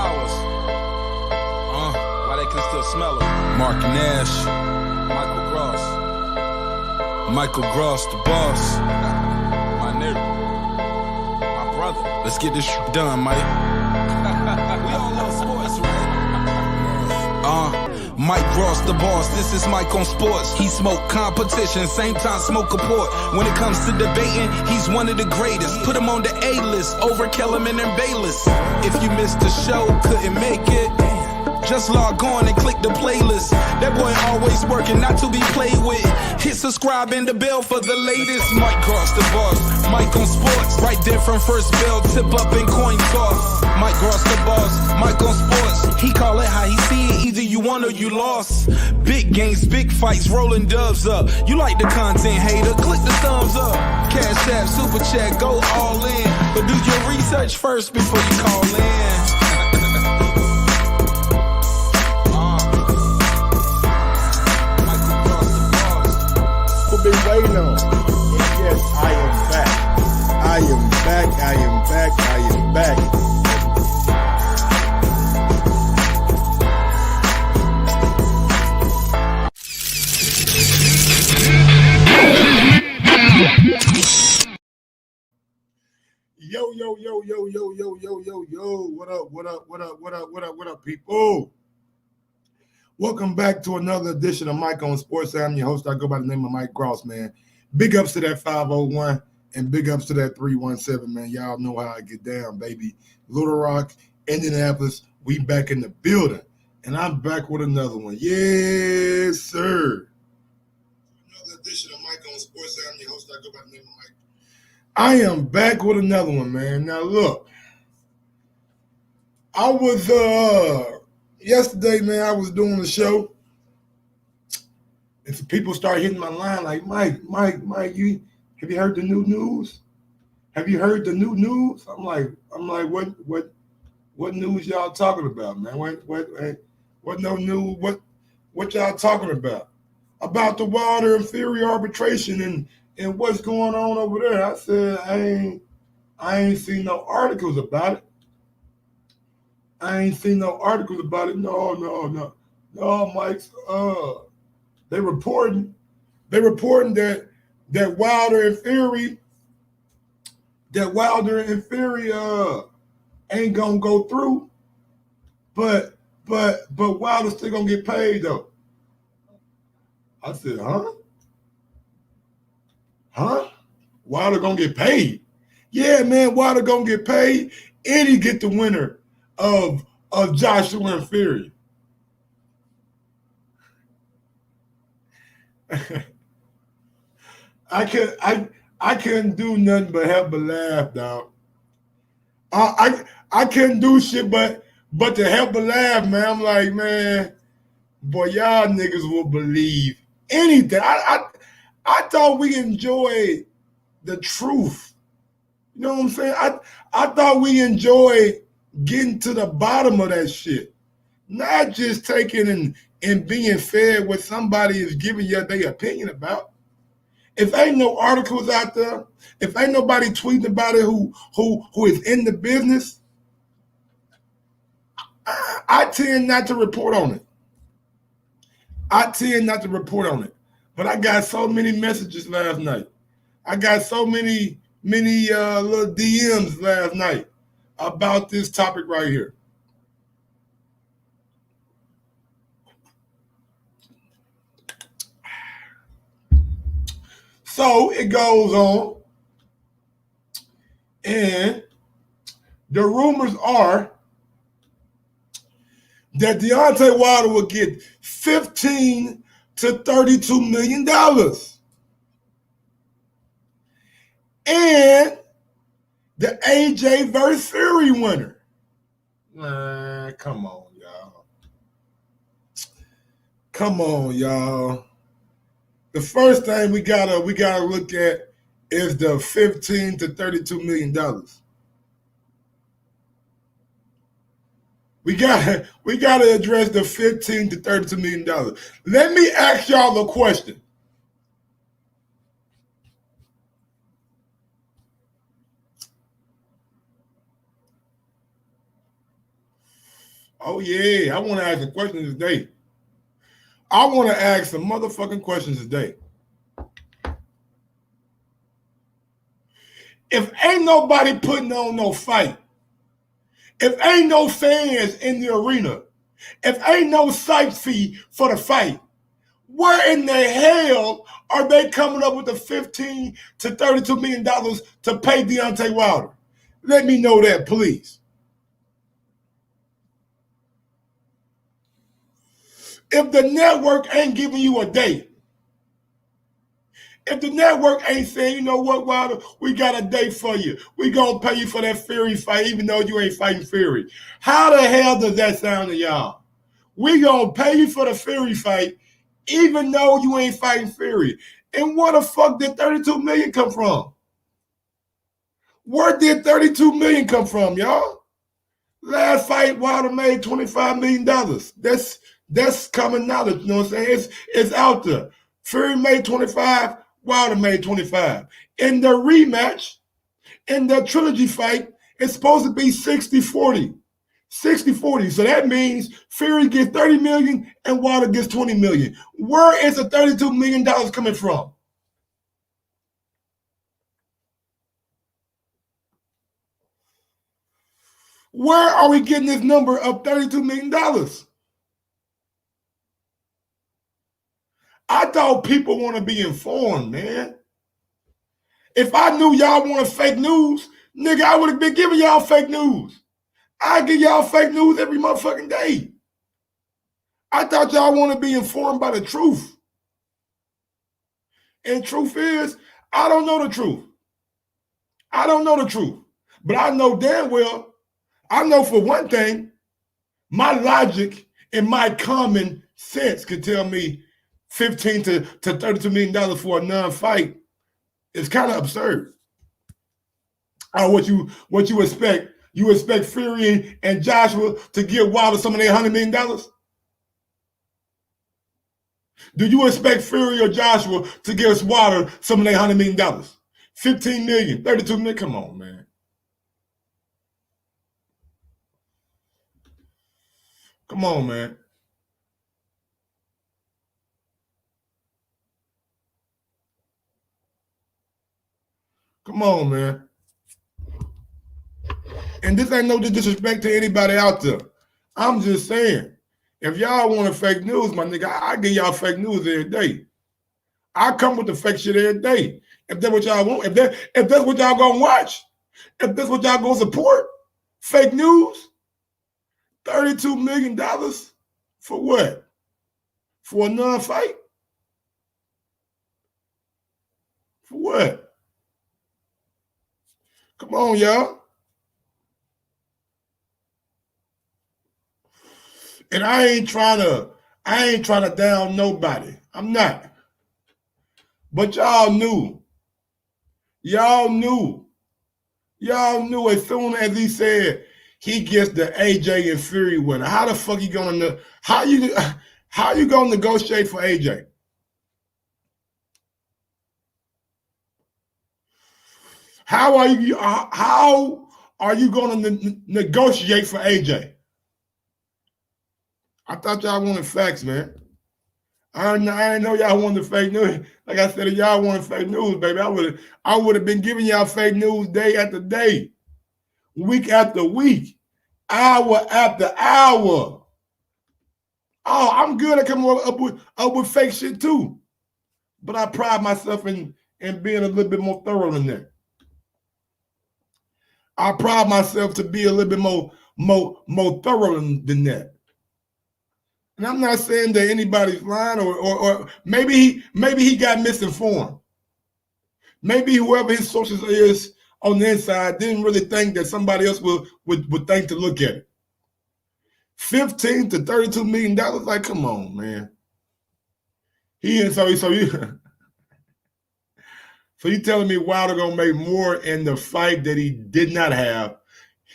flowers. Why they can still smell it. Mark Nash. Michael Gross, the boss. My nigga. My brother. Let's get this shit done, Mike. We all love sports, right? Mike Gross, the boss. This is Mike on sports. He smoke competition, same time smoke a port. When it comes to debating, he's one of the greatest. Put him on the A-list over Kellerman and Bayless. If you missed the show, couldn't make it, just log on and click the playlist. That boy always working, not to be played with. Hit subscribe and the bell for the latest. Mike Gross, the boss. Mike on sports. Right there from first bell, tip up and coin toss. Mike Gross, the boss. Mike on sports. He call it how he see it. Either you won or you lost. Big games, big fights, rolling dubs up. You like the content, hater? Click the thumbs up. Cashapp, super chat, go all in. But do your research first before you call in. Been waiting on. Yes, I am back. I am back. I am back. I am back. Yo, yo, yo, yo, yo, yo, yo, yo, yo. What up, what up, what up, what up, what up, what up, people? Welcome back to another edition of Mike on Sports. I'm your host. I go by the name of Mike Gross, man. Big ups to that 501 and big ups to that 317, man. Y'all know how I get down, baby. Little Rock, Indianapolis, we back in the building. And I'm back with another one. Yes, sir. Another edition of Mike on Sports. I'm your host. I go by the name of Mike. I am back with another one, man. Now, look. I was, yesterday, man, I was doing a show, and some people started hitting my line like, Mike, you have you heard the new news? Have you heard the new news? I'm like, what news y'all talking about, man? What no news? What y'all talking about? About the Wilder and Fury arbitration and what's going on over there? I said, I ain't seen no articles about it. I ain't seen no articles about it. No, Mike. They reporting that Wilder and Fury ain't gonna go through, but Wilder's still gonna get paid though. I said, huh? Wilder gonna get paid? Yeah, man, Wilder gonna get paid, and he get the winner of Joshua and Fury. I couldn't do nothing but help but laugh, dog. I couldn't do shit but to help but laugh, man. I'm like, man, boy, y'all niggas will believe anything. I thought we enjoyed the truth. You know what I'm saying? I thought we enjoyed getting to the bottom of that shit, not just taking and being fed what somebody is giving you their opinion about. If ain't no articles out there, if ain't nobody tweeting about it who is in the business, I tend not to report on it. But I got so many messages last night. I got so many little DMs last night about this topic right here. So it goes on, and the rumors are that Deontay Wilder will get $15 to $32 million. And the AJ versus Fury winner. Come on, y'all. The first thing we gotta look at is the $15 to $32 million. We gotta address the $15 to $32 million. Let me ask y'all a question. Oh, yeah. I want to ask a question today. I want to ask some motherfucking questions today. If ain't nobody putting on no fight, if ain't no fans in the arena, if ain't no site fee for the fight, where in the hell are they coming up with the $15 to $32 million to pay Deontay Wilder? Let me know that, please. If the network ain't giving you a date, if the network ain't saying, you know what, Wilder, we got a date for you. We gonna pay you for that Fury fight, even though you ain't fighting Fury. How the hell does that sound to y'all? We gonna pay you for the Fury fight, even though you ain't fighting Fury. And where the fuck did $32 million come from? Where did $32 million come from, y'all? Last fight, Wilder made $25 million. That's common knowledge, you know what I'm saying? It's out there. Fury made 25, Wilder made 25. In the rematch, in the trilogy fight, it's supposed to be 60-40. 60-40. So that means Fury gets $30 million and Wilder gets $20 million. Where is the $32 million coming from? Where are we getting this number of $32 million? I thought people want to be informed, man. If I knew y'all wanted fake news, nigga, I would have been giving y'all fake news. I give y'all fake news every motherfucking day. I thought y'all want to be informed by the truth. And truth is, I don't know the truth. I don't know the truth. But I know damn well, I know for one thing, my logic and my common sense could tell me $15 to $32 million for a non-fight is kind of absurd. What you expect? You expect Fury and Joshua to give Wilder some of their $100 million? Do you expect Fury or Joshua to give Wilder some of their $100 million? $15 million, $32 million? Come on, man. Come on, man. Come on, man. And this ain't no disrespect to anybody out there. I'm just saying, if y'all want fake news, my nigga, I give y'all fake news every day. I come with the fake shit every day. If that's what y'all want, if that's what y'all gonna watch, if that's what y'all gonna support, fake news, $32 million for what? For a non-fight? For what? Come on, y'all. And I ain't trying to down nobody. I'm not. But y'all knew. Y'all knew as soon as he said he gets the AJ and Fury winner. How the fuck you gonna how you gonna negotiate for AJ? How are you gonna negotiate for AJ? I thought y'all wanted facts, man. I didn't know y'all wanted fake news. Like I said, if y'all wanted fake news, baby, I would have been giving y'all fake news day after day, week after week, hour after hour. Oh, I'm good at coming up with fake shit too. But I pride myself in being a little bit more thorough than that. I pride myself to be a little bit more thorough than that. And I'm not saying that anybody's lying or maybe he got misinformed. Maybe whoever his sources is on the inside didn't really think that somebody else would think to look at it. $15 to $32 million, like, come on, man. So you telling me Wilder gonna make more in the fight that he did not have?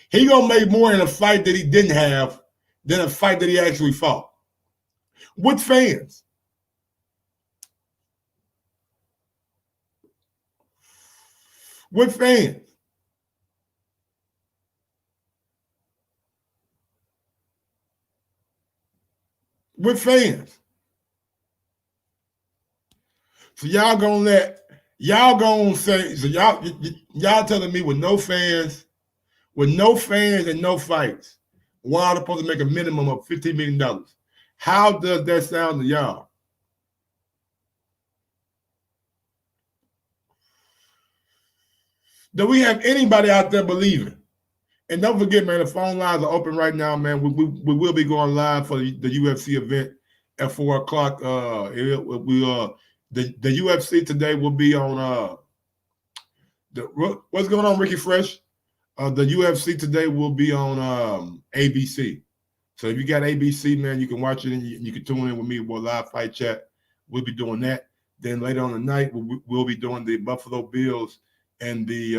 He gonna make more in a fight that he didn't have than a fight that he actually fought with fans. With fans. with fans. So y'all gonna say, so y'all telling me with no fans and no fights, Wilder supposed to make a minimum of $15 million. How does that sound to y'all? Do we have anybody out there believing? And don't forget, man, the phone lines are open right now, man. We will be going live for the UFC event at 4 o'clock. The UFC today will be on what's going on, Ricky Fresh? The UFC today will be on ABC. So if you got ABC, man, you can watch it and you can tune in with me. We'll live fight chat. We'll be doing that. Then later on the night, we'll be doing the Buffalo Bills and the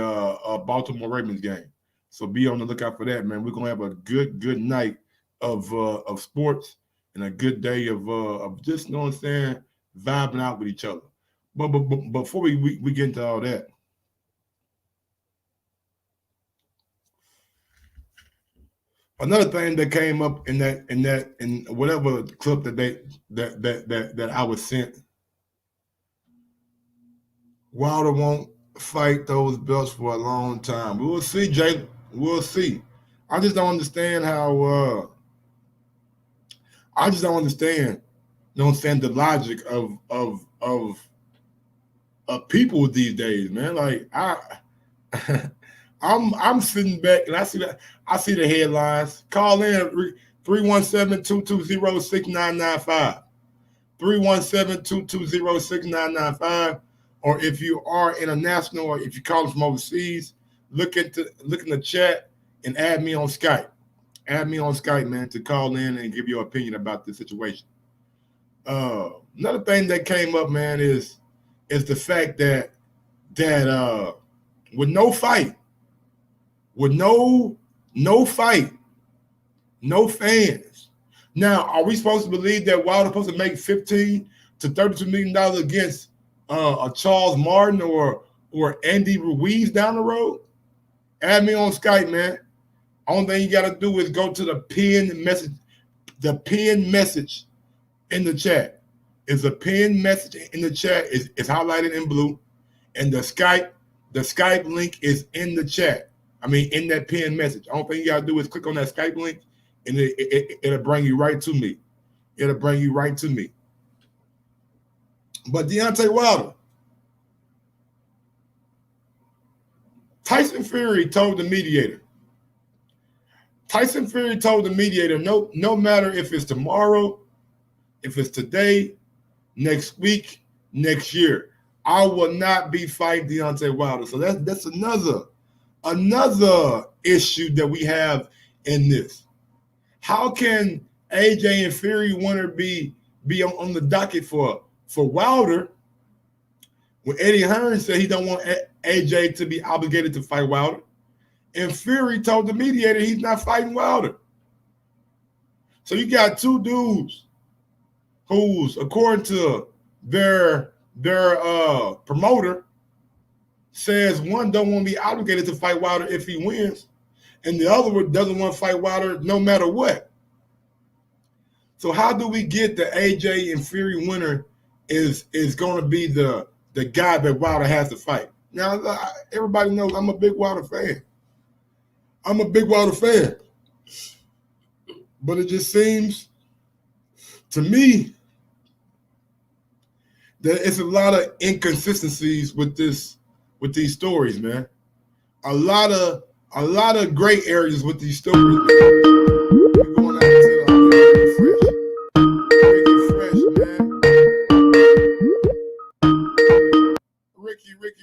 Baltimore Ravens game. So be on the lookout for that, man. We're gonna have a good night of sports and a good day of just, you know what I'm saying, vibing out with each other. But before we get into all that, another thing that came up in whatever clip that I was sent, Wilder won't fight those belts for a long time. We'll see, Jay. We'll see. I just don't understand how. I just don't understand. You know what I'm saying? The logic of people these days, man. Like I'm sitting back and I see the headlines. Call in 317-220-6995. 317-220-6995. Or if you are international, or if you call from overseas, look in the chat and add me on Skype. Add me on Skype, man, to call in and give your opinion about the situation. Another thing that came up, man, is the fact that with no fight, with no fight, no fans. Now, are we supposed to believe that Wilder's supposed to make $15 to $32 million against a Charles Martin or Andy Ruiz down the road? Add me on Skype, man. Only thing you got to do is go to the pinned message. The pinned message in the chat is a pinned message in the chat. It's highlighted in blue, and the Skype link is in the chat. I mean, in that pinned message. Only thing you got to do is click on that Skype link, and it'll bring you right to me. It'll bring you right to me. But Deontay Wilder, Tyson Fury told the mediator, no matter if it's tomorrow, if it's today, next week, next year, I will not be fighting Deontay Wilder. So that's another issue that we have in this. How can AJ and Fury winner be on the docket for Wilder when Eddie Hearn said he don't want AJ to be obligated to fight Wilder, and Fury told the mediator he's not fighting Wilder? So you got two dudes who's, according to their promoter, says one don't want to be obligated to fight Wilder if he wins, and the other one doesn't want to fight Wilder no matter what. So how do we get the AJ and Fury winner is going to be the guy that Wilder has to fight? Now, everybody knows I'm a big Wilder fan. But it just seems to me that it's a lot of inconsistencies with these stories, man. A lot of gray areas with these stories. We're going out to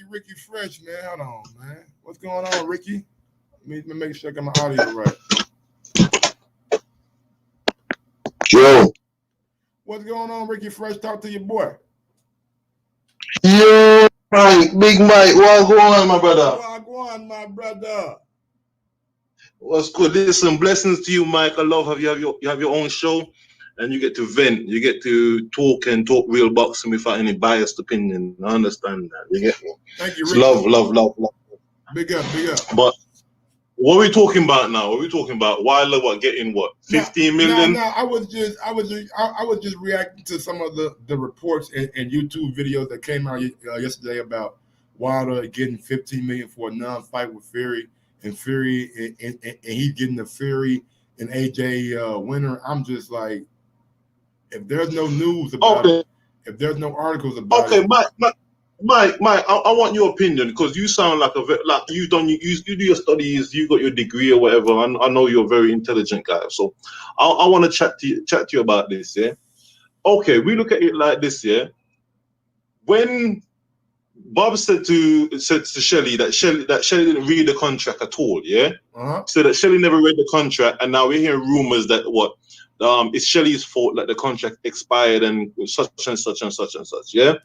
Ricky Fresh, man. Hold on, man. What's going on, Ricky? Let me make sure I got my audio right. Joe. What's going on, Ricky Fresh? Talk to your boy. Yo, Mike, Big Mike. What's going on, my brother? What's going on, my brother? What's good? Listen, blessings to you, Mike. I love how you have your own show, and you get to vent. You get to talk real boxing without any biased opinion. I understand that. You get me? Thank you, Ricky. Ricky. Love. Big up. But What are we talking about now? What are we talking about? Wilder, what, getting what? 15 million? No, I was just reacting to some of the reports and YouTube videos that came out yesterday about Wilder getting 15 million for a non-fight with Fury, and Fury and he's getting the Fury and AJ winner. I'm just like, if there's no news about it, if there's no articles about it. Mike, I want your opinion, because you sound like you do your studies, you got your degree or whatever. I know you're a very intelligent guy, so I want to chat to you about this. Yeah, okay, we look at it like this. Yeah, when Bob said to Shelly that Shelly didn't read the contract at all. Yeah, so that Shelly never read the contract, and now we're hearing rumors that it's Shelly's fault that the contract expired and such and such and such and such. Yeah.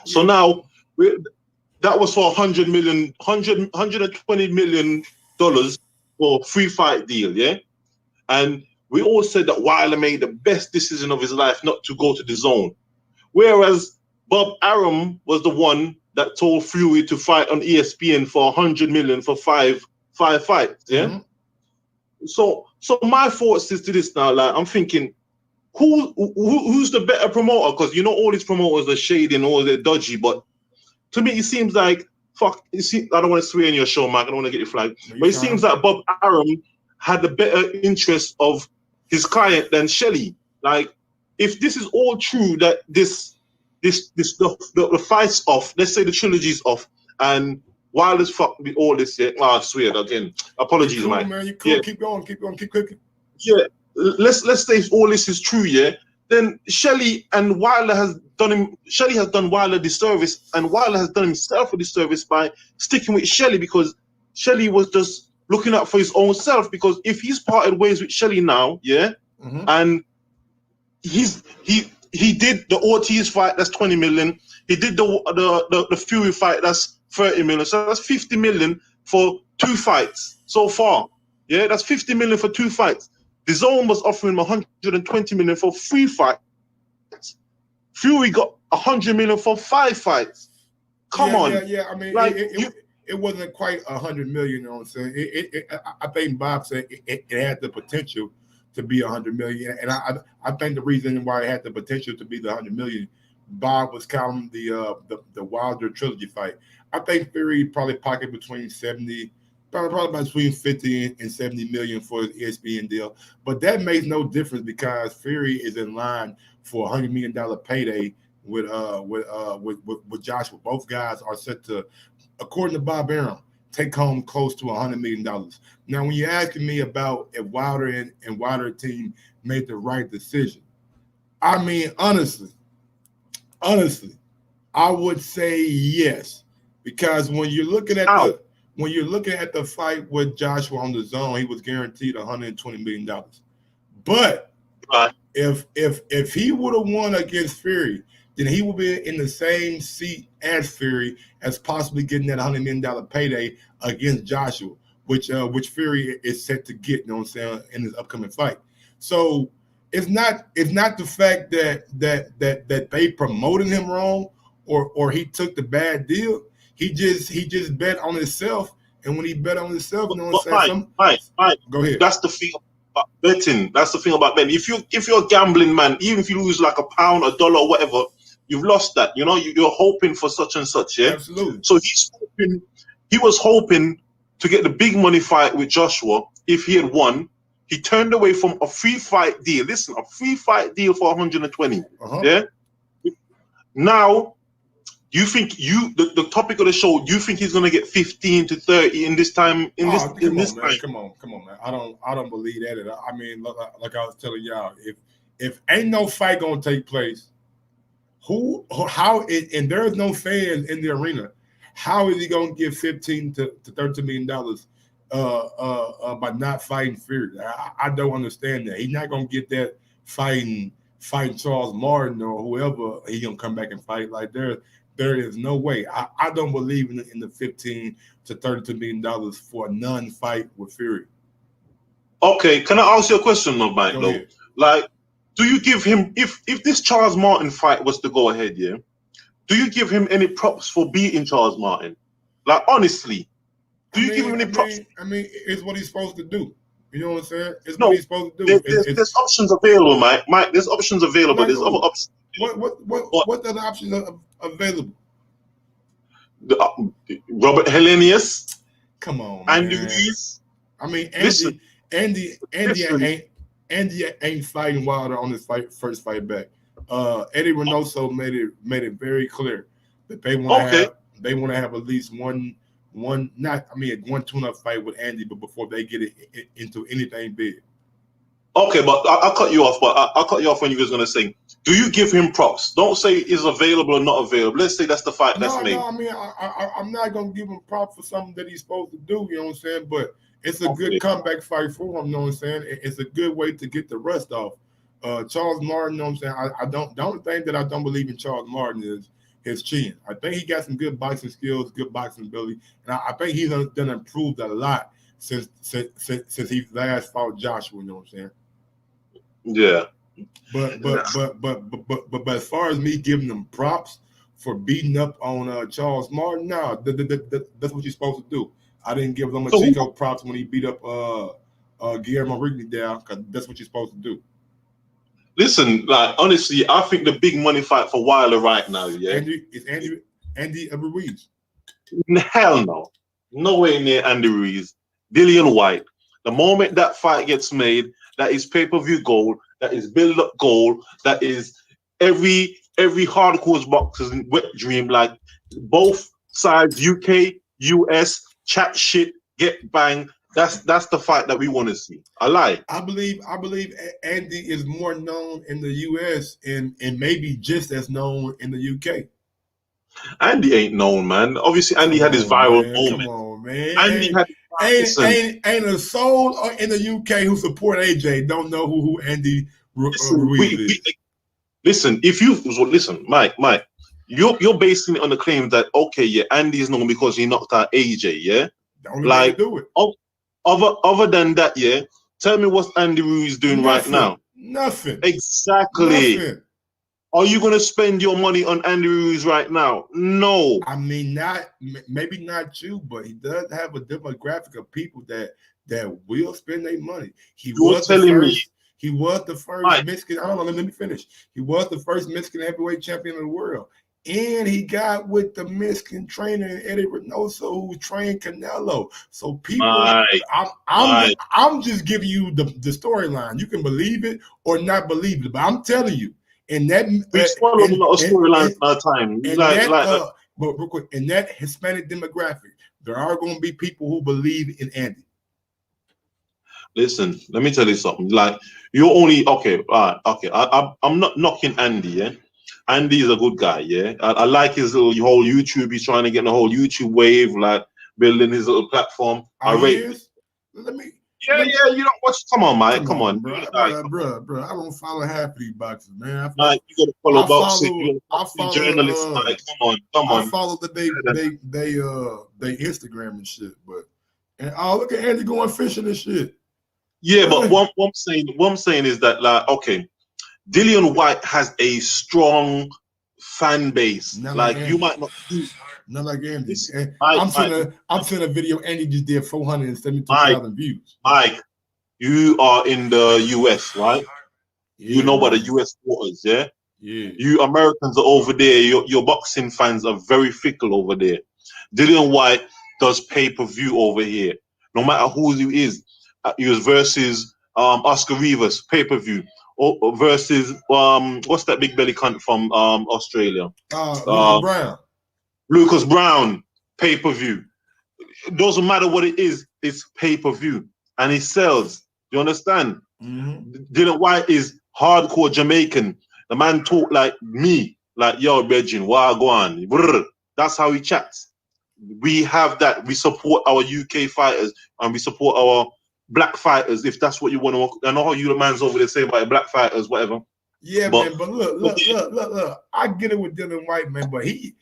So now that was for $120 million for free fight deal, yeah? And we all said that Wilder made the best decision of his life not to go to the zone. Whereas Bob Arum was the one that told Fury to fight on ESPN for $100 million for five fights, yeah? So my thoughts is to this now, like, I'm thinking, who's the better promoter? Because you know all these promoters are shady and all they're dodgy, but to me it seems like I don't want to swear in your show, Mike. I don't want to get you flagged, but it seems like Bob Arum had the better interest of his client than Shelly. Like, if this is all true, that the fight's off, let's say the trilogy's off, and Wilder's fucked with all this, yeah. I swear again. Apologies, cool, Mike. Man, you cool. Yeah. Keep going, keep cooking. Yeah. Let's say if all this is true, yeah, then Shelly has done Wilder disservice, and Wilder has done himself a disservice by sticking with Shelly, because Shelly was just looking out for his own self. Because if he's parted ways with Shelly now, yeah, and he did the Ortiz fight, that's 20 million. He did the Fury fight, that's 30 million. So that's 50 million for 2 fights so far. Yeah, that's 50 million for 2 fights. The zone was offering him 120 million for 3 fights. Fury got 100 million for 5 fights. Come on. Yeah. I mean, like, it wasn't quite 100 million. You know what I'm saying? I think Bob said it had the potential to be 100 million, and I think the reason why it had the potential to be the 100 million, Bob was counting the Wilder trilogy fight. I think Fury probably pocketed between 70. Probably between 50 and 70 million for his ESPN deal, but that makes no difference because Fury is in line for $100 million payday with Joshua. Both guys are set to, according to Bob Arum, take home close to $100 million. Now, when you're asking me about if Wilder and Wilder team made the right decision, I mean, honestly, I would say yes, because when you're looking at the fight with Joshua on the zone, he was guaranteed $120 million. But if he would have won against Fury, then he would be in the same seat as Fury as possibly getting that $100 million payday against Joshua, which Fury is set to get, you know what I'm saying, in his upcoming fight. So it's not the fact that they promoted him wrong or he took the bad deal. He just bet on himself, and when he bet on himself, you know what I'm saying? Mike, go ahead. That's the thing about betting. That's the thing about betting. If you're a gambling man, even if you lose like £1, $1, whatever, you've lost that. You know, you're hoping for such and such. Yeah, absolutely. So he was hoping to get the big money fight with Joshua. If he had won, he turned away from a free fight deal. Listen, a free fight deal for 120. Yeah. Now, you think the topic of the show? You think he's gonna get 15 to 30 in this time? Come on, man. I don't believe that at all. I mean, like I was telling y'all, if ain't no fight gonna take place, and there's no fans in the arena, how is he gonna get 15 to $30 million by not fighting Fury? I don't understand that. He's not gonna get that fighting Charles Martin or whoever he gonna come back and fight. Like there is no way. I don't believe in the 15 to $32 million for a non-fight with Fury. Okay, can I ask you a question, though, Mike? Though, like, do you give him if this Charles Martin fight was to go ahead? Yeah, do you give him any props for beating Charles Martin? Like, honestly, Do you give him any props? I mean, it's what he's supposed to do. You know what I'm saying? It's No, what he's supposed to do. there's options available, Mike. Mike, there's options available. Like There's who? other options. What other options are available? Robert Hellenius, Come on, man. Andy Ruiz. I mean, Listen. Andy ain't fighting Wilder on his first fight back. Eddie Reynoso made it very clear that they want to have at least one tune-up fight with Andy, but before they get it into anything big. Okay, but I'll cut you off. But I'll cut you off when you was gonna say, do you give him props? Don't say is available or not available. Let's say that's the fight that's made. No, I mean I'm not gonna give him props for something that he's supposed to do. You know what I'm saying? But it's a good comeback fight for him. You know what I'm saying? It's a good way to get the rust off. Charles Martin, you know what I'm saying? The only thing that I don't believe in Charles Martin is his chin. I think he got some good boxing skills, good boxing ability, and I think he's done improved a lot since he last fought Joshua. You know what I'm saying? Yeah. But as far as me giving them props for beating up on Charles Martin, no, that's what you're supposed to do. I didn't give Lomachenko props when he beat up Guillermo Rigondeaux, because that's what you're supposed to do. Listen, like honestly, I think the big money fight for Wilder right now, yeah, Andy Ruiz. Hell no, no way near Andy Ruiz. Dillian White. The moment that fight gets made, that is pay-per-view gold, that is build-up gold, that is every hardcore boxer's wet dream. Like both sides, UK, US, chat shit, get bang. That's the fight that we want to see. I believe Andy is more known in the US and maybe just as known in the UK. Andy ain't known, man. Obviously, Andy had his viral moment. Come on, man. Andy had ain't a soul in the UK who support AJ don't know who Andy Ruiz is. Listen, Mike, you're basing it on the claim that Andy is known because he knocked out AJ, yeah. The only way to do it. Other than that, yeah. Tell me what Andy Ruiz is doing right now. Nothing. Exactly. Nothing. Are you going to spend your money on Andy Ruiz right now? No. I mean, maybe not you, but he does have a demographic of people that will spend their money. He was the first Mexican. I don't know. Let me finish. He was the first Mexican heavyweight champion of the world, and he got with the Mexican trainer Eddie Reynoso, who trained Canelo. So people, I'm just giving you the storyline. You can believe it or not believe it, but I'm telling you. And that we swallowed a lot of storylines in our time. But real quick, in that Hispanic demographic, there are going to be people who believe in Andy. Listen, let me tell you something. Like you're only I'm not knocking Andy. Yeah, Andy is a good guy. Yeah, I like his whole YouTube. He's trying to get the whole YouTube wave, like building his little platform. Yeah, you don't watch. Come on, Mike. Come on, bro. I don't follow half of these boxers, man. You got to follow boxing. I follow journalists. Come on. I follow they Instagram and shit. And look at Andy going fishing and shit. Yeah, but what I'm saying is that Dillian White has a strong fan base. You might not. Not like Andy. I'm seeing a video. Andy just did 472,000 views. Mike, you are in the US, right? Yeah, you know about the US waters, yeah? Yeah. You Americans are over there. Your boxing fans are very fickle over there. Dillian White does pay-per-view over here. No matter who he is. He was versus Oscar Rivas, pay-per-view. Or versus what's that big belly cunt from Australia? Lucas Brown, pay-per-view. It doesn't matter what it is, it's pay-per-view. And he sells. You understand? Mm-hmm. Dillian White is hardcore Jamaican. The man talk like me, like, yo, Regin, why go on? That's how he chats. We have that. We support our UK fighters and we support our black fighters, if that's what you want to. I know how you the man's over there saying about black fighters, whatever. Yeah, man, but look. I get it with Dillian White, man, but he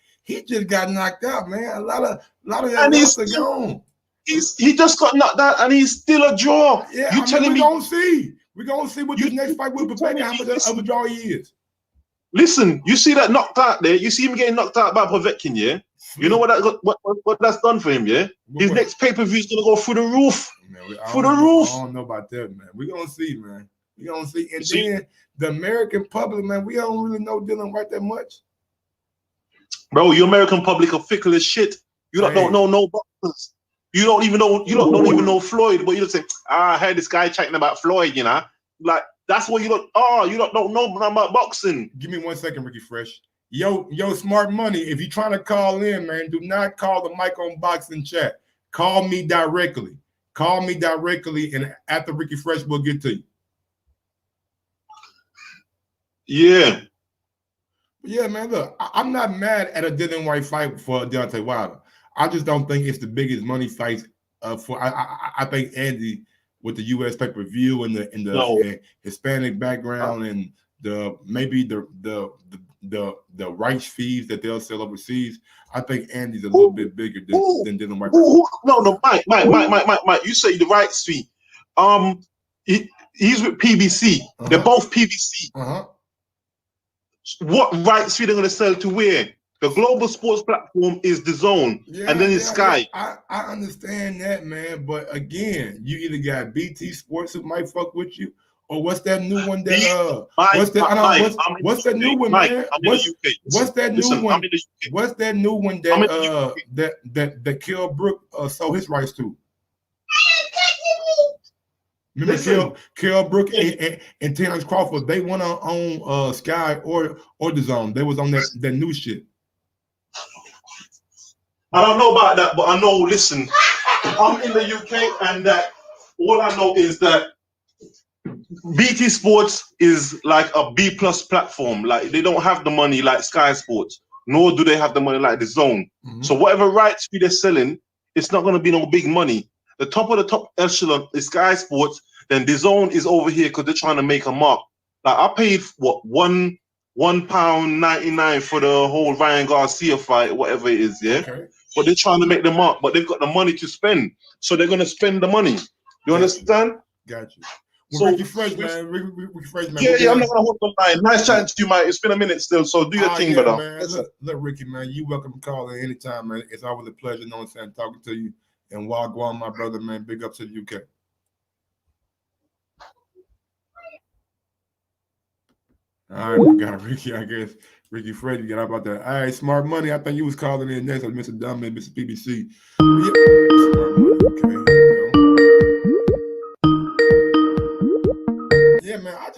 just got knocked out, man. A lot of and he's are gone. He just got knocked out, and he's still a draw. Yeah, you telling me we're gonna see what this next fight will be, how much of a draw he is. Listen, you see that knocked out there. You see him getting knocked out by Povetkin, yeah. You know what that's done for him, yeah? His next pay-per-view is gonna go through the roof. Man, I don't know about that, man. We're gonna see, man. We're gonna see. And then the American public, man, we don't really know Dillian Whyte that much. Bro, your American public are fickle as shit. You don't know no boxers. You don't even know Floyd, but you just say, I heard this guy chatting about Floyd, you know. Like that's what you don't know about boxing. Give me 1 second, Ricky Fresh. Yo, Smart Money. If you're trying to call in, man, do not call the mic on boxing chat. Call me directly. And after Ricky Fresh, we'll get to you. Yeah. Yeah, man, look, I'm not mad at a Dillian Whyte fight for Deontay Wilder. I just don't think it's the biggest money fight for. I think Andy with the U.S. pay-per-view and the Hispanic background and maybe the rights fees that they'll sell overseas. I think Andy's a little bit bigger than Dillian Whyte. No, Mike. You say the rights fee. He's with PBC. They're both PBC. What rights fee they're going to sell to where? The global sports platform is the Zone, and then it's Sky. I understand that, man, but again, you either got BT Sports who might fuck with you, or what's that new one that what's that new one, man? What's that new one? What's that new one that Kell Brook sold his rights to? Remember Kell Brook and Terrence Crawford, they went on Sky or the Zone. They was on that new shit. I don't know about that, but I know, listen, I'm in the UK and that all I know is that BT Sports is like a B+ platform. Like they don't have the money like Sky Sports, nor do they have the money like the Zone. So whatever rights fee they're selling, it's not going to be no big money. The top of the top echelon is Sky Sports. Then the Zone is over here because they're trying to make a mark. Like I paid what £1.99 for the whole Ryan Garcia fight, whatever it is, yeah. Okay. But they're trying to make the mark, but they've got the money to spend, so they're gonna spend the money. You understand? Got you. Well, so Ricky Fresh, man. Ricky Fresh, man. Yeah, I'm not gonna hold the line. Nice chatting to you, mate. It's been a minute still, so do your thing, brother. Man. Look, Ricky, man. You welcome to call in anytime, man. It's always a pleasure, you know what I'm saying, talking to you. And Wagwan, my brother, man. Big up to the UK. All right, we got Ricky, I guess. Ricky Fresh, you got about that. All right, Smart Money. I think you was calling in next. Mr. Dumb and Mr. BBC. Yeah. Smart Money, okay. Yeah, man. I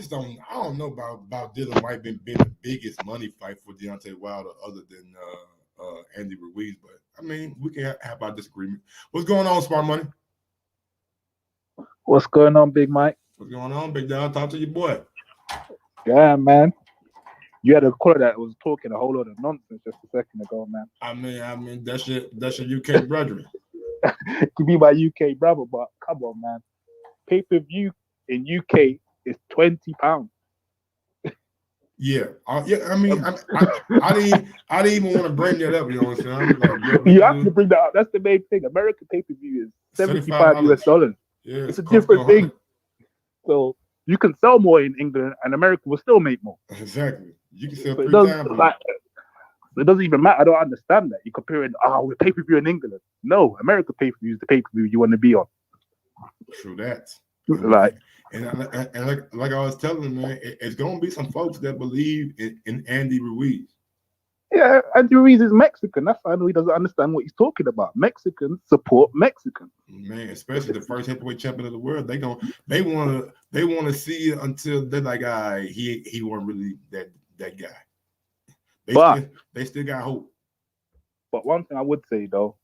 don't know about Dillian Whyte being the biggest money fight for Deontay Wilder other than Andy Ruiz, but I mean, we can have our disagreement. What's going on, Smart Money? What's going on, Big Mike? What's going on, Big Dog? Talk to your boy. Yeah, man. You had a caller that was talking a whole lot of nonsense just a second ago, man. I mean, that's your UK brother. To be my UK brother, but come on, man. Pay-per-view in UK is £20. Yeah. I mean, I didn't even want to bring that up. You know what I'm saying? You have to bring that up. That's the main thing. American pay-per-view is $75 US. Yeah, it's a different thing. So you can sell more in England, and America will still make more. Exactly. You can sell 3 times. It doesn't even matter. I don't understand that. You're comparing, we're pay-per-view in England. No, America pay-per-view is the pay-per-view you want to be on. True that. Like I was telling you, man, it's gonna be some folks that believe in Andy Ruiz. Yeah, Andy Ruiz is Mexican. That's why I know he doesn't understand what he's talking about. Mexicans support Mexicans. Man, especially the first heavyweight champion of the world. They want to see it until they're like, he wasn't really that guy. They still got hope. But one thing I would say though,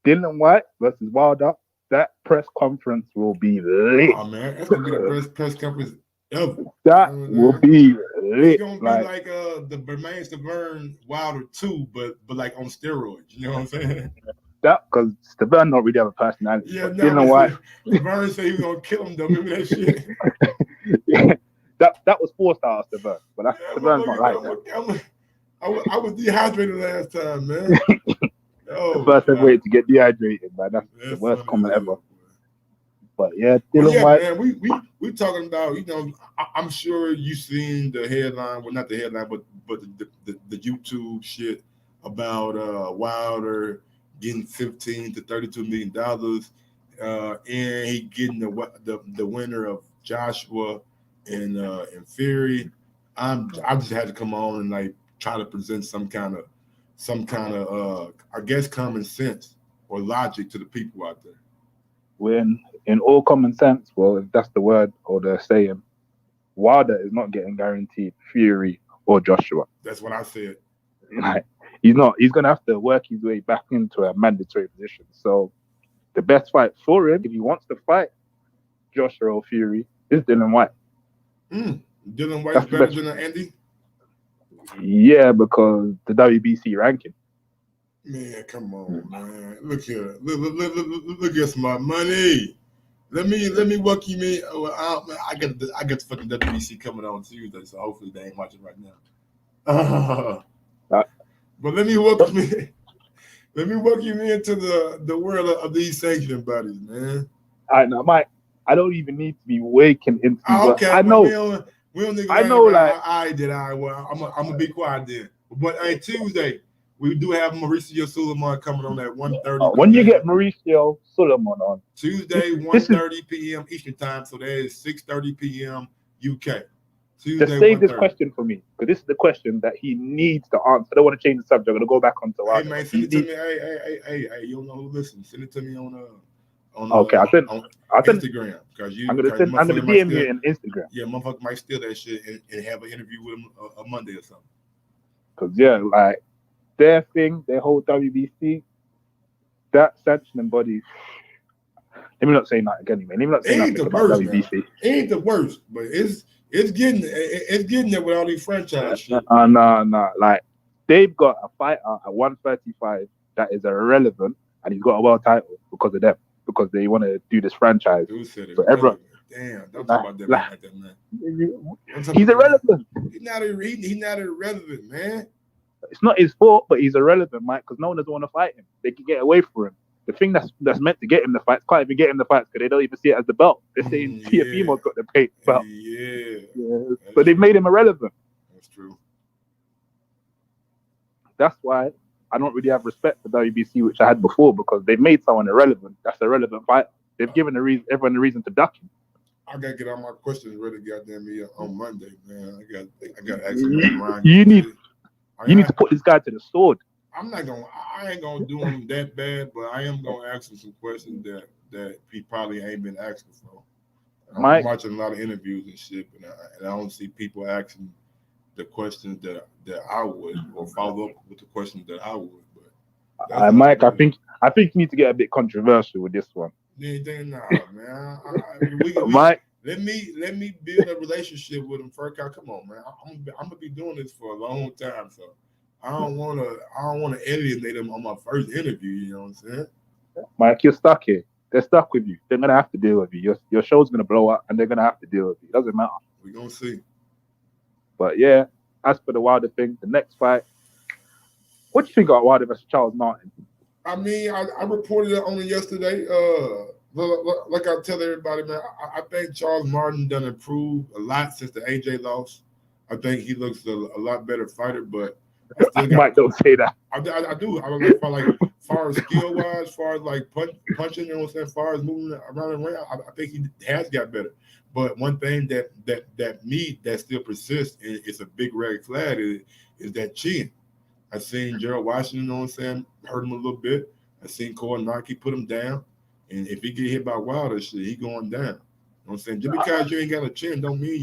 Dillian Whyte versus Wilder, that press conference will be lit. Oh man, that's gonna be the best press conference ever. That will be lit. It's gonna be like the Bermain Stavern Wilder 2, but like on steroids. You know what I'm saying? That because Stavern don't really have a personality. Yeah, Dillian Whyte. Stavern said he was gonna kill him though. Remember that shit? Yeah, that was forced out of Stavern, but that's Stavern's not like that. I was dehydrated last time, man. The first heavyweight to get dehydrated, man. That's the worst comment ever. But yeah, Dillian Whyte. Man, we talking about, I'm sure you seen the headline, well not the headline, but the YouTube shit about Wilder getting $15 to $32 million, and he getting the winner of Joshua and Fury. I just had to come on and like try to present some kind of I guess common sense or logic to the people out there. When in all common sense, well, if that's the word or the saying, Wilder is not getting guaranteed Fury or Joshua. That's what I said. Like, he's not. He's gonna have to work his way back into a mandatory position. So the best fight for him, if he wants to fight Joshua or Fury, is Dillian White. Dillian White's better than Andy? Yeah, because the WBC ranking. Man, come on, man. Look here. Look at my money. Let me walk you in. I got the fucking WBC coming on Tuesday, so hopefully they ain't watching right now. But let me walk you into the world of these sanctioning bodies, man. All right, now, Mike, I don't even need to be waking into. Okay, I know. We don't need I know, like well, I'm gonna be quiet then. But hey, Tuesday we do have Mauricio Suleiman coming on at 1:30. When you get Mauricio Suleiman on Tuesday, 1:30 p.m. Eastern time, so that is 6:30 p.m. UK. Tuesday, just save this 1:30. question for me, because this is the question that he needs to answer. I don't want to change the subject. I'm gonna go back onto. Hey man, send it to me. Hey, you don't know who listens. Send it to me on okay, I'll send Instagram, because I'm gonna DM you on Instagram. Yeah, motherfucker might steal that shit and have an interview with him a Monday or something. Because yeah, like their thing, their whole WBC, that sanctioning body. Let me not say that again, man. Let me not say nothing about WBC. It ain't the worst, but it's getting there with all these franchise shit. No. Like they've got a fighter at 135 that is irrelevant, and he's got a world title because of them. Because they want to do this franchise. So everyone, damn, don't talk about that like that, man. He's irrelevant. He's not irrelevant, man. It's not his fault, but he's irrelevant, Mike, because no one doesn't want to fight him. They can get away from him. The thing that's meant to get him the fights can't even get him the fights because they don't even see it as the belt. They're saying TFE's got the belt. Yeah. But they've made him irrelevant. That's true. That's why I don't really have respect for WBC, which I had before, because they've made someone irrelevant. That's a relevant fighter. They've given everyone a reason to duck him. I gotta get all my questions ready, goddamn me, on Monday, man. I got to ask him. You need to put this guy to the sword. I ain't gonna do him that bad, but I am gonna ask him some questions that he probably ain't been asking for. I'm watching a lot of interviews and shit, and I don't see people asking the questions that I would, or follow up with the questions that I would. But Mike, I think you need to get a bit controversial with this one. Nah, man. Mike, let me build a relationship with him first. Come on, man. I'm gonna be doing this for a long time, so I don't wanna alienate him on my first interview. You know what I'm saying? Mike, you're stuck here. They're stuck with you. They're gonna have to deal with you. Your show's gonna blow up, and they're gonna have to deal with you. It doesn't matter. We're gonna see. But yeah, as for the Wilder thing, the next fight, what do you think about Wilder versus Charles Martin? I mean, I reported it on it yesterday. Like I tell everybody, man, I think Charles Martin done improved a lot since the AJ loss. I think he looks a lot better fighter, but Mike, don't say that. I do. I don't know, like far as skill wise, far as like punching, you know what I'm saying, far as moving around and around, I think he has got better. But one thing that still persists, and it's a big red flag, is that chin. I seen Gerald Washington, you know what I'm saying, hurt him a little bit. I seen Koronaki put him down. And if he get hit by Wilder shit, he going down. You know what I'm saying? Just because you ain't got a chin don't mean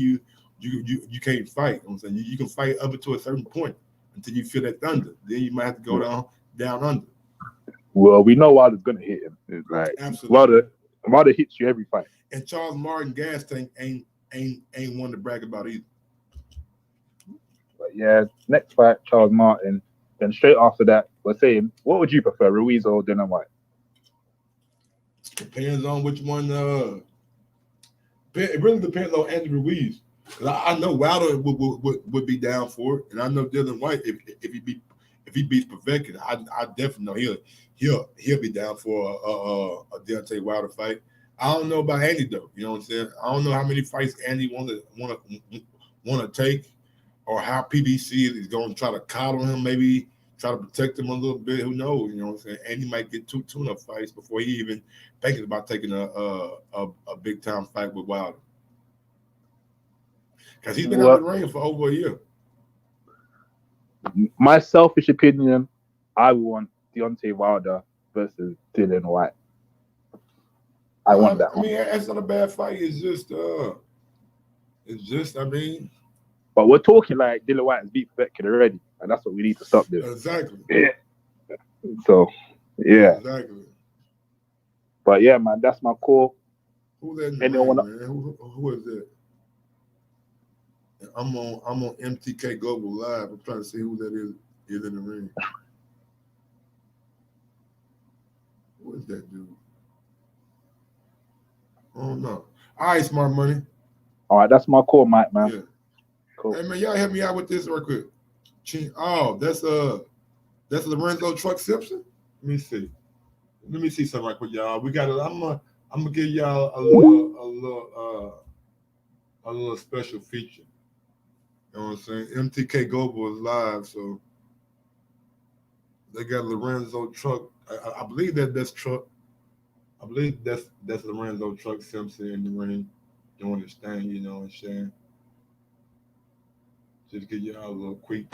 you can't fight. You know what I'm saying? You can fight up to a certain point until you feel that thunder. Then you might have to go down under. Well, we know Wilder's gonna hit him. It's like absolutely. Wilder hits you every fight. And Charles Martin gas tank ain't one to brag about either. But yeah, next fight, Charles Martin. Then straight after that, we're saying, what would you prefer, Ruiz or Dillian White? Depends on which one. It really depends on Andy Ruiz. Cause I know Wilder would be down for it, and I know Dillian White if he beats Povetkin, I definitely know he'll be down for a Deontay Wilder fight. I don't know about Andy though. You know what I'm saying? I don't know how many fights Andy want to take, or how PBC is going to try to coddle him, maybe try to protect him a little bit. Who knows? You know what I'm saying? And he might get 2 tune-up fights before he even thinking about taking a big time fight with Wilder. Because he's been out of the ring for over a year. My selfish opinion, I want Deontay Wilder versus Dillian White. I want that. I mean, that's not a bad fight. It's just, I mean. But we're talking like Dillian White has beat Povetkin already, and that's what we need to stop doing. Exactly. Yeah. So, yeah. Exactly. But yeah, man, that's my call. Who's that man? Who is that? I'm on MTK Global Live. I'm trying to see who that is in the ring. Who is that dude? I don't know. All right, Smart Money. All right, that's my call, Mike, man. Yeah. Cool. Hey man, y'all help me out with this real quick. Oh, that's Lorenzo Truck Simpson. Let me see something right quick, y'all. We got. I'm gonna give y'all a little special feature. You know what I'm saying? MTK Global is live, so they got Lorenzo Truck. I believe that's Truck. I believe that's Lorenzo Truck Simpson in the ring doing his thing. You know what I'm saying? Just give y'all a little quick.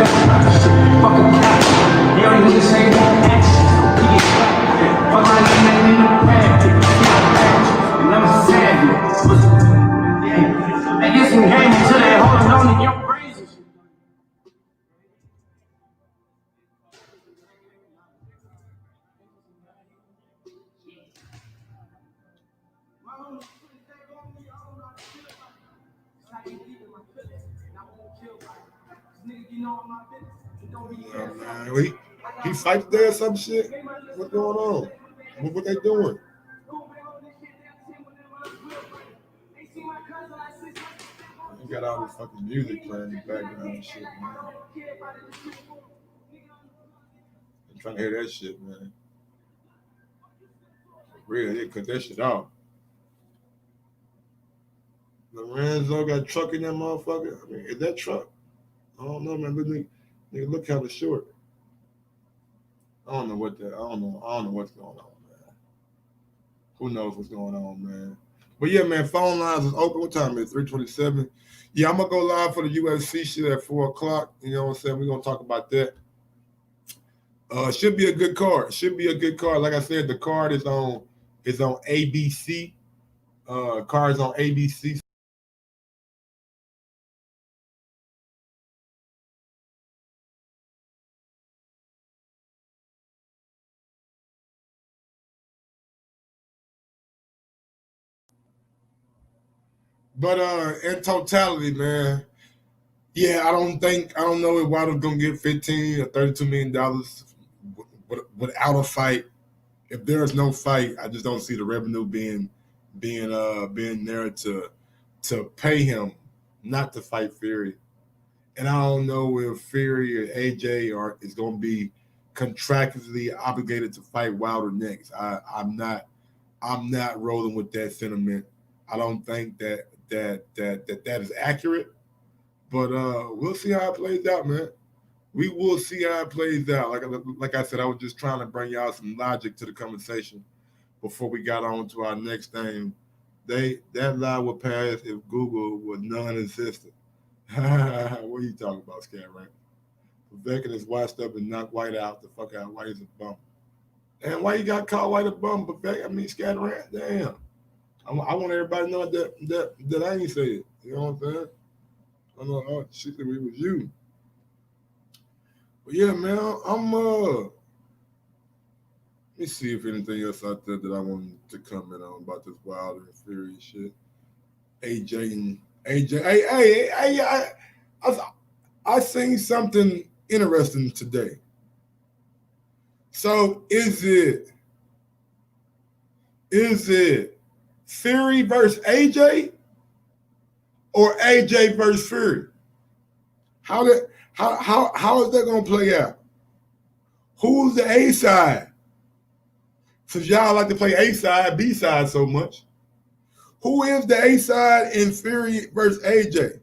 He fights there or some shit? What's going on? What they doing? You got all this fucking music playing in the background and shit, man. I'm trying to hear that shit, man. Really, cut that shit off. Lorenzo got Truck in that motherfucker. I mean, is that Truck? I don't know, man. Look kind of short. I don't know what's going on, man. Who knows what's going on, man? But yeah, man, phone lines is open. What time is it? 3:27. Yeah, I'm gonna go live for the UFC shit at 4:00. You know what I'm saying? We're gonna talk about that. Should be a good card. Like I said, the card is on ABC. Cards on ABC. But in totality, man, yeah, I don't know if Wilder's gonna get $15 or $32 million without a fight. If there's no fight, I just don't see the revenue being there to pay him not to fight Fury. And I don't know if Fury or AJ is gonna be contractually obligated to fight Wilder next. I'm not rolling with that sentiment. I don't think that is accurate, but we'll see how it plays out, man. We will see how it plays out. Like I said, I was just trying to bring y'all some logic to the conversation before we got on to our next thing. That lie would pass if Google was non-existent. What are you talking about, Scat Rank? Povetkin is washed up and knocked White out. The fuck out. White is a bum. And why you got called White a bum? Scat Rank. Damn. I want everybody to know that I ain't say it. You know what I'm saying? I know she said it was you. But yeah, man, let me see if anything else out there that I wanted to comment on about this Wilder and Fury shit. AJ. Hey, I seen something interesting today. So is it Fury versus AJ or AJ versus Fury? How is that gonna play out? Who's the A side? Since y'all like to play A side, B side so much, who is the A side in Fury versus AJ?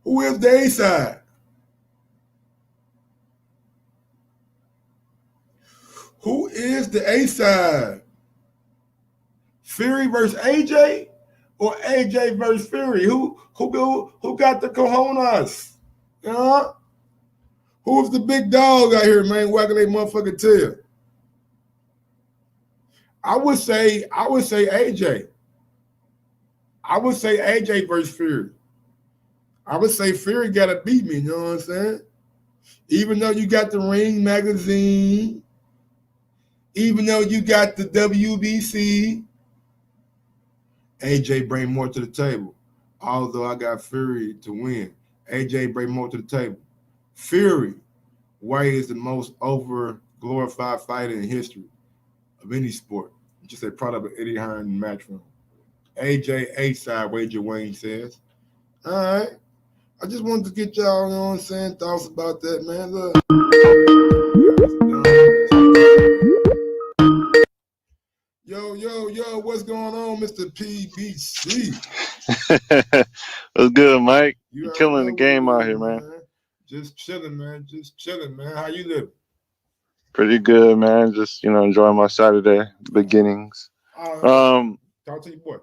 Who is the A side? Who is the A side? Fury versus AJ, or AJ versus Fury? Who got the cojones? Who's the big dog out here, man, wagging their motherfucking tail? I would say AJ. I would say AJ versus Fury. I would say Fury gotta beat me, you know what I'm saying? Even though you got the Ring magazine, even though you got the WBC, AJ bring more to the table. Although I got Fury to win, AJ bring more to the table. Fury, White is the most over glorified fighter in history of any sport. Just a product of Eddie Hearn and Matchroom. AJ A side, Wager Wayne says. All right. I just wanted to get y'all, you know what I'm saying, thoughts about that, man. Look. Yo, what's going on, Mr. PBC? What's good, Mike? You're killing the game out here, man. Just chilling, man. How you living? Pretty good, man. Just, enjoying my Saturday beginnings. Talk to your boy.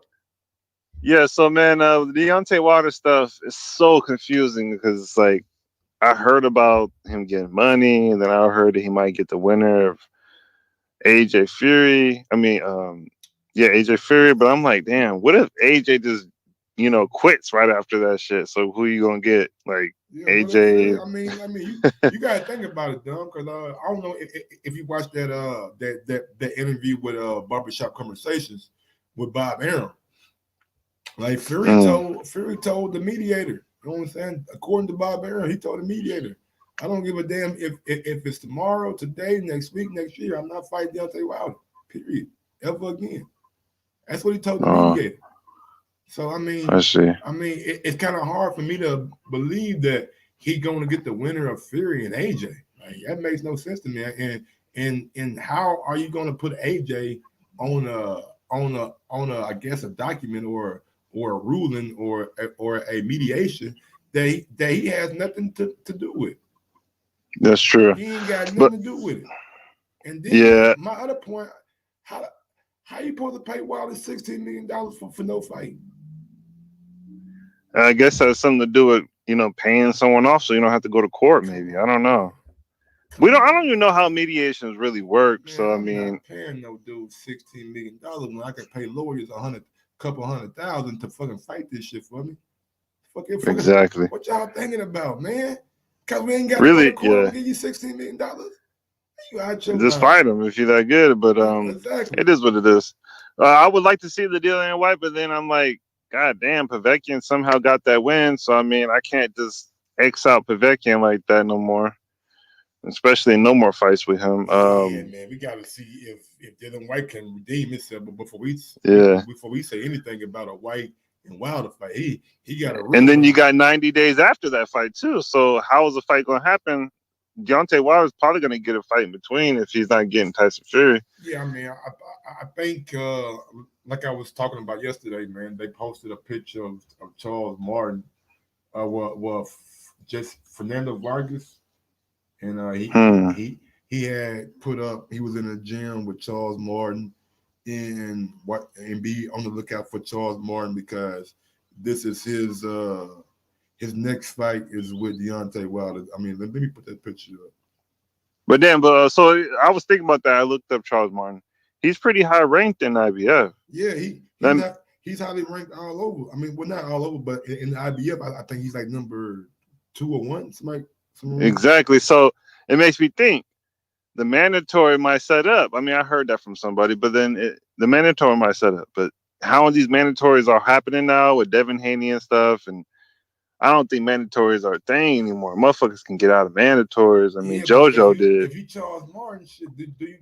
Yeah, so, man, the Deontay Wilder stuff is so confusing because it's like I heard about him getting money, and then I heard that he might get the winner of AJ Fury. AJ Fury, but I'm like, damn, what if AJ just, quits right after that shit? So who you gonna get? Like, AJ? You gotta think about it, though, because I don't know if you watched that interview with Barbershop Conversations with Bob Arum. Like Fury told the mediator. You know what I'm saying? According to Bob Arum, he told the mediator, I don't give a damn if it's tomorrow, today, next week, next year. I'm not fighting Deontay Wilder. Period. Ever again. That's what he told the mediator. So I see. It's kind of hard for me to believe that he's going to get the winner of Fury and AJ. Like, that makes no sense to me. And how are you going to put AJ on a I guess a document or a ruling or a mediation that he has nothing to do with? That's true. He ain't got nothing to do with it. And then my other point, how you supposed to pay Wilder $16 million for no fight? I guess that has something to do with, paying someone off so you don't have to go to court, maybe. I don't know. I don't even know how mediations really work. Man, so I'm not paying no dude $16 million when I can pay lawyers couple $100,000 to fucking fight this shit for me. Exactly. What y'all thinking about, man? Because we ain't got really, to go to court to give you $16 million. You out your just mind. fight him if you're that good. But exactly. It is what it is. I would like to see the Dillian White, but then I'm like, God damn, Povetkin somehow got that win. So I can't just X out Povetkin like that no more. Especially no more fights with him. Man, we got to see if Dillian White can redeem himself. But before we say anything about a White and Wilder fight, he got to. And then you got 90 days after that fight too. So how is the fight going to happen? Deontay Wilder's probably going to get a fight in between if he's not getting Tyson Fury. Yeah, I think like I was talking about yesterday, man. They posted a picture of Charles Martin, just Fernando Vargas. And he had put up, he was in a gym with Charles Martin and be on the lookout for Charles Martin because this is his next fight is with Deontay Wilder. Let me put that picture up. But so I was thinking about that. I looked up Charles Martin. He's pretty high ranked in IBF. Yeah, he's highly ranked all over. Well, not all over, but in the IBF, I think he's like number 2 or 1. Exactly. So it makes me think the mandatory might set up. I heard that from somebody, but then the mandatory might set up. But how these mandatories are happening now with Devin Haney and stuff, and I don't think mandatories are a thing anymore. Motherfuckers can get out of mandatories. JoJo did. If you Charles Martin shit, do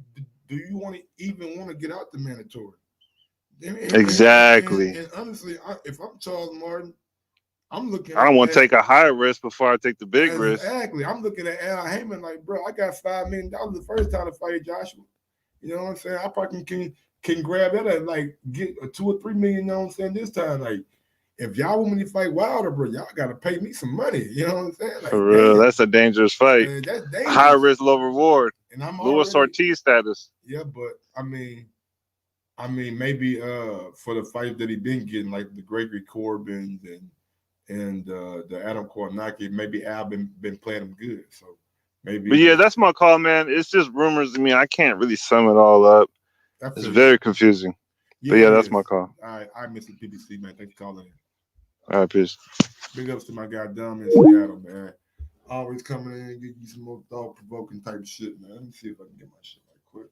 you want to get out the mandatory? Exactly. And honestly, if I'm Charles Martin, I'm looking. I don't want to take a high risk before I take the big risk. Exactly. I'm looking at Al Heyman like, bro, I got $5 million the first time to fight Joshua. You know what I'm saying? I probably can grab that and like get a $2 or $3 million. You know what I'm saying? This time, like, if y'all want me to fight Wilder, bro, y'all gotta pay me some money. You know what I'm saying? Like, for real, that's a dangerous fight. Man, that's dangerous. High risk, low reward. And I'm Luis Ortiz status. Yeah, but I mean, maybe for the fight that he been getting, like the Gregory Corbins and the Adam Kornacki, maybe Al been playing him good. So maybe. But yeah, that's my call, man. It's just rumors to me. I can't really sum it all up. It's very confusing. Yeah, but yeah, that's my call. All right, I miss the PBC, man. Thanks for calling in. All right, peace. Big ups to my guy Dom in Seattle, man. Always coming in and give you some more thought-provoking type shit, man. Let me see if I can get my shit right quick.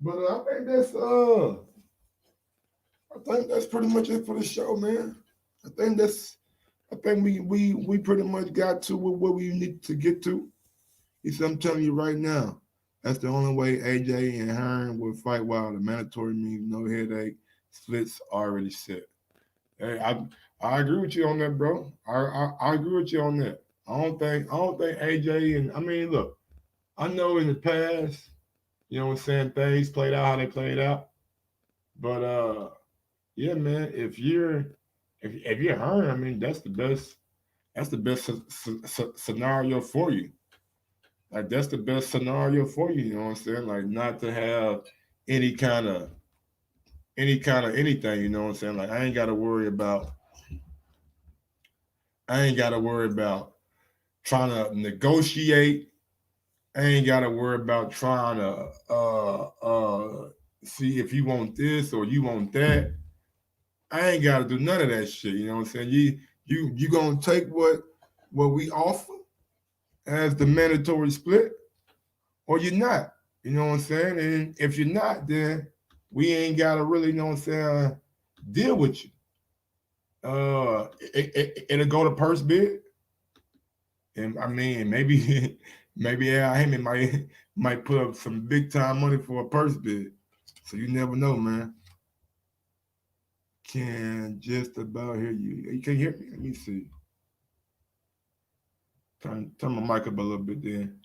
But I think that's pretty much it for the show, man. I think we pretty much got to where we need to get to. I'm telling you right now, that's the only way AJ and Hearn will fight Wilder. Mandatory means no headache. Splits already set. Hey, I agree with you on that, bro. I agree with you on that. I don't think AJ and I mean, look, I know in the past, you know what I'm saying, things played out how they played out. But yeah, man, if you're Hearn, I mean, that's the best scenario for you. Like that's the best scenario for you, you know what I'm saying? Like not to have any kind of anything, you know what I'm saying? Like I ain't gotta worry about trying to negotiate. I ain't gotta worry about trying to see if you want this or you want that. I ain't gotta do none of that shit, you know what I'm saying? You gonna take what we offer as the mandatory split, or you're not, you know what I'm saying? And if you're not, then we ain't gotta really, you know what I'm saying, deal with you. It'll go to purse bid, and I mean maybe Al Heyman might put up some big time money for a purse bid. So you never know, man. Can just about hear you. You can hear me? Let me see. Turn my mic up a little bit then.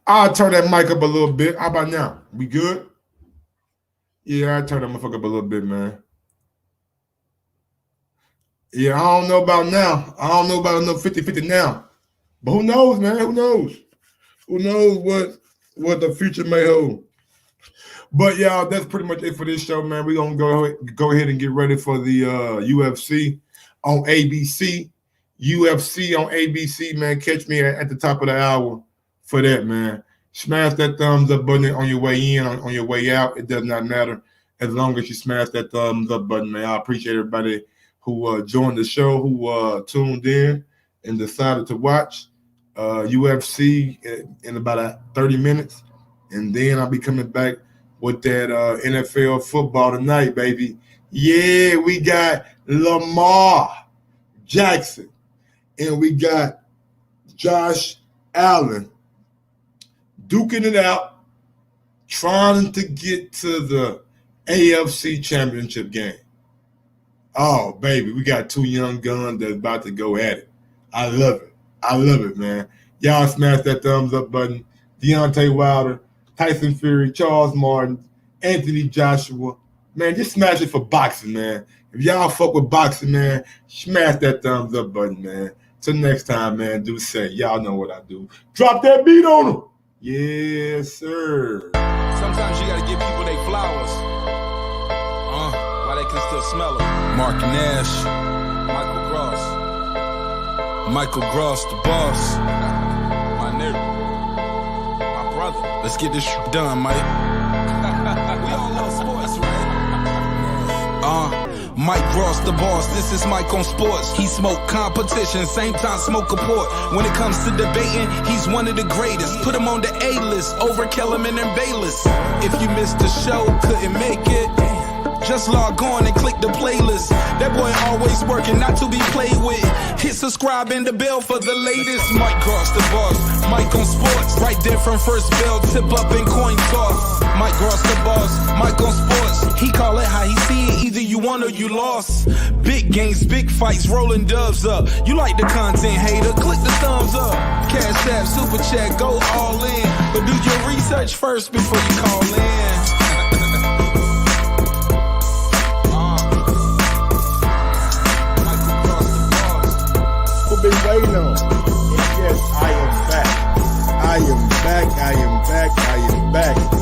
I'll turn that mic up a little bit. How about now? We good? Yeah, I turn that motherfucker up a little bit, man. Yeah, I don't know about now. I don't know about no 50-50 now. But who knows, man? Who knows? Who knows what the future may hold? But y'all, that's pretty much it for this show, man. We're gonna go ahead and get ready for the UFC on ABC. UFC on ABC, man. Catch me at the top of the hour for that, man. Smash that thumbs up button on your way in, on your way out. It does not matter as long as you smash that thumbs up button, man. I appreciate everybody who joined the show, who tuned in and decided to watch UFC in about 30 minutes. And then I'll be coming back with that NFL football tonight, baby. Yeah, we got Lamar Jackson. And we got Josh Allen duking it out, trying to get to the AFC Championship game. Oh, baby, we got two young guns that's about to go at it. I love it. I love it, man. Y'all smash that thumbs up button. Deontay Wilder, Tyson Fury, Charles Martin, Anthony Joshua. Man, just smash it for boxing, man. If y'all fuck with boxing, man, smash that thumbs up button, man. Till next time, man, do say. Y'all know what I do. Drop that beat on them. Yes, sir. Sometimes you gotta give people their flowers. While they can still smell them. Mark Nash. Michael Gross, the boss. My nigga. My brother. Let's get this shit done, Mike. We all love sports, right? Mike Ross, the boss, this is Mike on sports. He smoke competition, same time smoke a port. When it comes to debating, he's one of the greatest. Put him on the A-list, over Kellerman and Bayless. If you missed the show, couldn't make it, just log on and click the playlist. That boy always working, not to be played with. Hit subscribe and the bell for the latest. Mike Ross, the boss, Mike on sports. Right there from first bell, tip up and coin toss. Mike Ross, the boss, Mike on sports. He call it how he see it, either you won or you lost. Big games, big fights, rolling dubs up. You like the content, hater, click the thumbs up. Cashapp, super chat, go all in. But do your research first before you call in. Been waiting on. Yes, I I am back. I am back. I am back.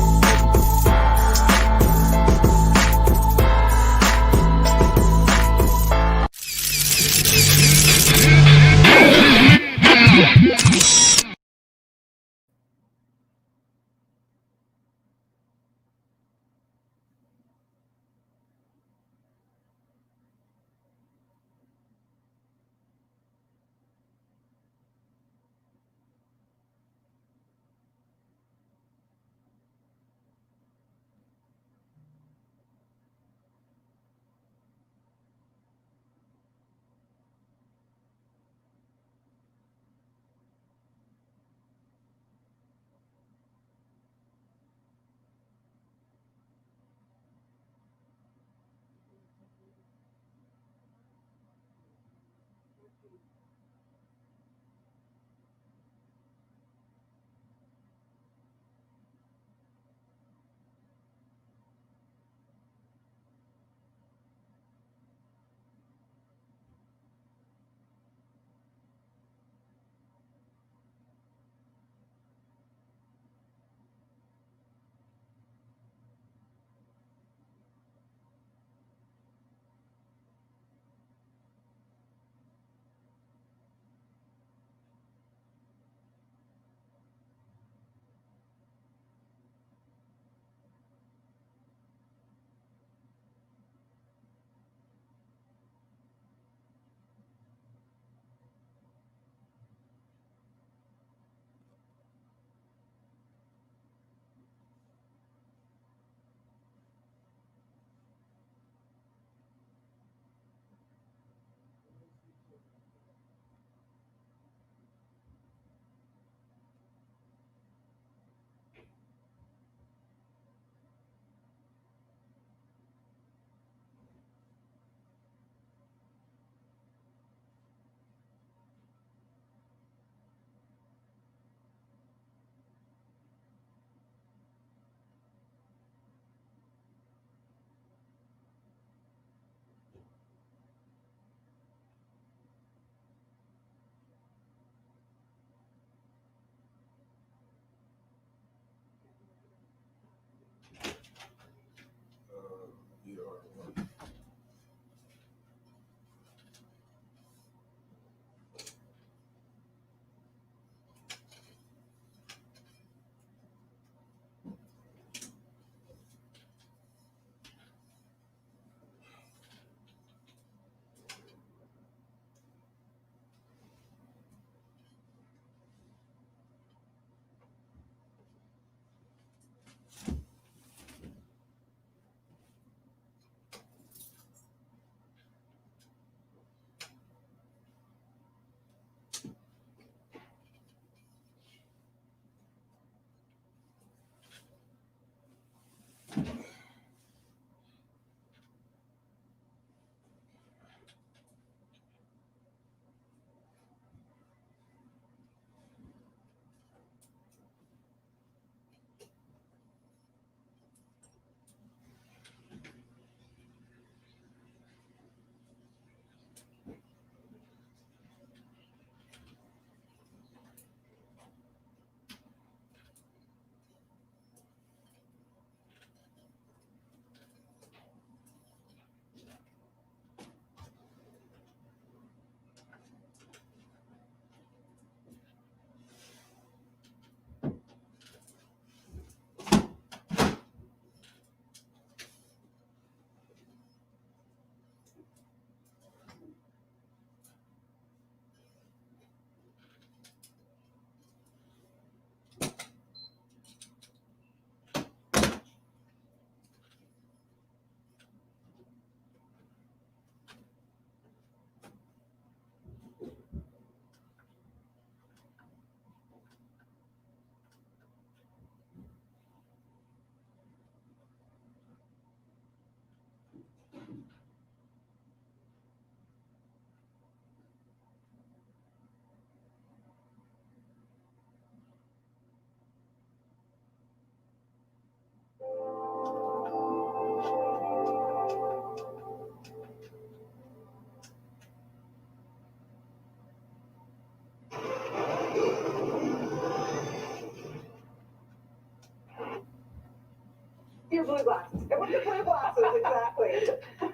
Your blue glasses. And with the blue glasses, exactly.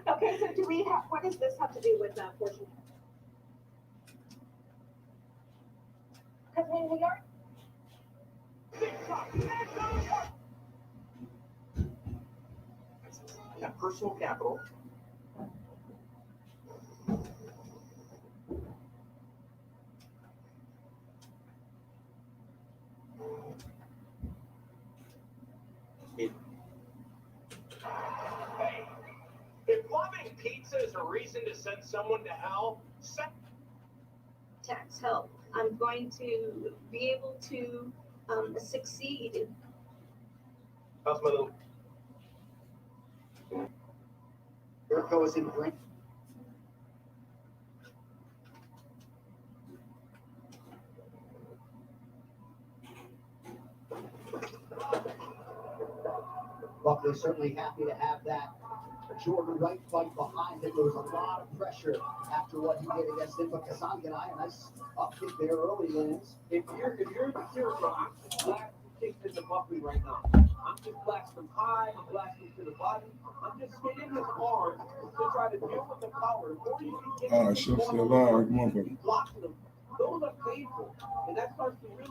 Okay, so do we have, what does this have to do with fortune? Because when we are personal capital. Hey, if loving pizza is a reason to send someone to hell, tax help, I'm going to be able to succeed. How's my little? Jericho is in drink. Buckley's certainly happy to have that Jordan Wright fight behind him. There was a lot of pressure after what he did against him, but Kasanga and a nice up kick there early, Lance. If you're the Jericho, I'm just blasting kicks into Buckley right now. I'm just blasting high, I'm blasting to the body. I'm just spinning his arm to try to deal with the power. Before you can get Shit's still live, motherfucker. blocking them. Those are painful, and that starts to really